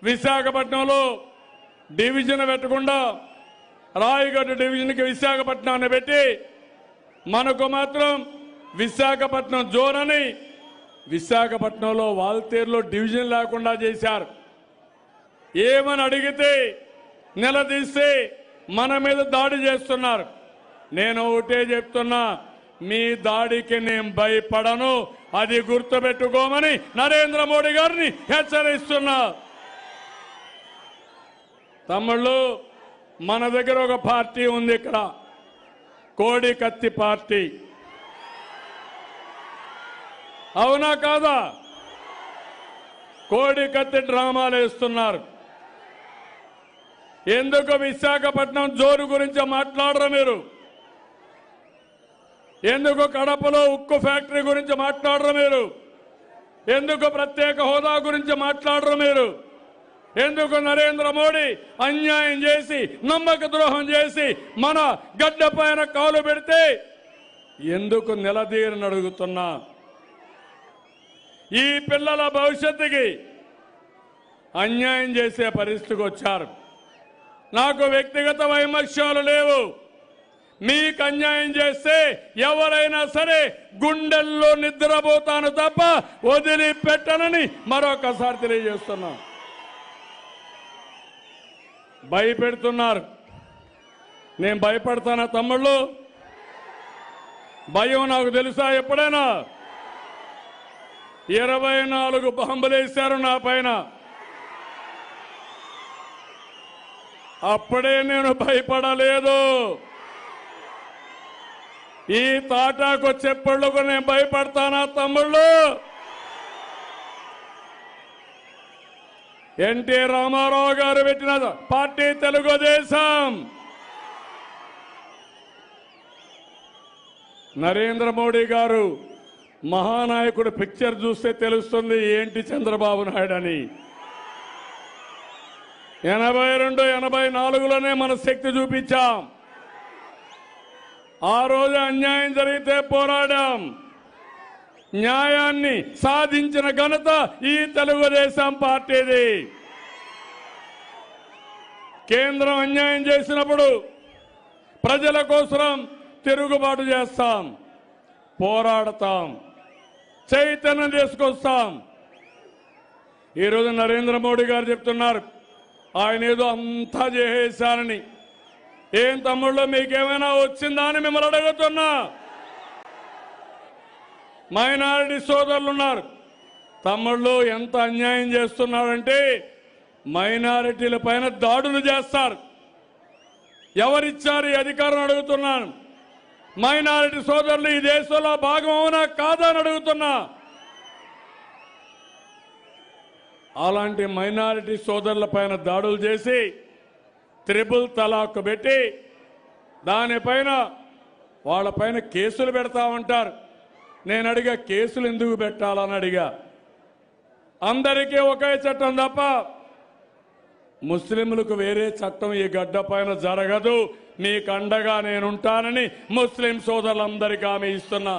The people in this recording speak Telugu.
విశాఖపట్నంలో డివిజన్ పెట్టకుండా రాయగఢ్ డివిజన్కి విశాఖపట్నాన్ని పెట్టి మనకు మాత్రం విశాఖపట్నం జోన్ అని విశాఖపట్నంలో వాల్తేరులో డివిజన్ లేకుండా చేశారు. ఏమని అడిగితే నిలదీస్తే మన మీద దాడి చేస్తున్నారు. నేను ఒకటే చెప్తున్నా, మీ దాడికి నేను భయపడను, అది గుర్తుపెట్టుకోమని నరేంద్ర మోడీ గారిని హెచ్చరిస్తున్నా. తమ్ముళ్ళు, మన దగ్గర ఒక పార్టీ ఉంది, ఇక్కడ కోడి కత్తి పార్టీ. అవునా కాదా? కోడి కత్తి డ్రామాలు వేస్తున్నారు. ఎందుకు విశాఖపట్నం జోరు గురించి మాట్లాడరు మీరు? ఎందుకు కడపలో ఉక్కు ఫ్యాక్టరీ గురించి మాట్లాడరు మీరు? ఎందుకు ప్రత్యేక హోదా గురించి మాట్లాడరు మీరు? ఎందుకు నరేంద్ర మోడీ అన్యాయం చేసి నమ్మక ద్రోహం చేసి మన గడ్డ పైన కాలు పెడితే ఎందుకు నిలదీరని అడుగుతున్నా. ఈ పిల్లల భవిష్యత్తుకి అన్యాయం చేసే పరిస్థితికి వచ్చారు. నాకు వ్యక్తిగత వైమర్శాలు లేవు. మీకు అన్యాయం చేస్తే ఎవరైనా సరే గుండెల్లో నిద్రపోతాను తప్ప వదిలిపెట్టనని మరొకసారి తెలియజేస్తున్నా. భయపెడుతున్నారు. నేను భయపడతానా తమ్ముళ్ళు? భయం నాకు తెలుసా? ఎప్పుడైనా 24 బాంబులు వేశారు నా పైన. అప్పుడే నేను భయపడలేదు. ఈ తాటాకు చెప్పళ్ళకు నేను భయపడతానా తమ్ముళ్ళు? ఎన్టీ రామారావు గారు పెట్టిన పార్టీ తెలుగుదేశం. నరేంద్ర మోడీ గారు మహానాయకుడు పిక్చర్ చూస్తే తెలుస్తుంది ఏంటి చంద్రబాబు నాయుడు అని. 82, 84లోనే మన శక్తి చూపించాం. ఆ రోజు అన్యాయం జరిగితే పోరాడాం. న్యాయాన్ని సాధించిన ఘనత ఈ తెలుగుదేశం పార్టీది. కేంద్రం అన్యాయం చేసినప్పుడు ప్రజల కోసం తిరుగుబాటు చేస్తాం, పోరాడతాం, చైతన్యం తీసుకొస్తాం. ఈరోజు నరేంద్ర మోడీ గారు చెప్తున్నారు ఆయన ఏదో అంతా చేసేశారని. ఏం తమ్ముళ్ళు, మీకేమైనా వచ్చిందా అని మిమ్మల్ని అడుగుతున్నా. మైనారిటీ సోదరులు ఉన్నారు. తమ్ముళ్ళు ఎంత అన్యాయం చేస్తున్నారంటే మైనారిటీల పైన దాడులు చేస్తారు. ఎవరిచ్చారు ఈ అధికారం అడుగుతున్నాను. మైనారిటీ సోదరులు ఈ దేశంలో భాగం అవునా కాదా అని అడుగుతున్నా. అలాంటి మైనారిటీ సోదరుల పైన దాడులు చేసి త్రిపుల్ తలాక్ పెట్టి దానిపైన వాళ్ళపైన కేసులు పెడతామంటారు. నేను అడిగా, కేసులు ఎందుకు పెట్టాలని అడిగా. అందరికీ ఒకే చట్టం తప్ప ముస్లింలకు వేరే చట్టం ఈ గడ్డ పైన జరగదు. మీకు అండగా నేనుంటానని ముస్లిం సోదరులందరికీ హామీ ఇస్తున్నా.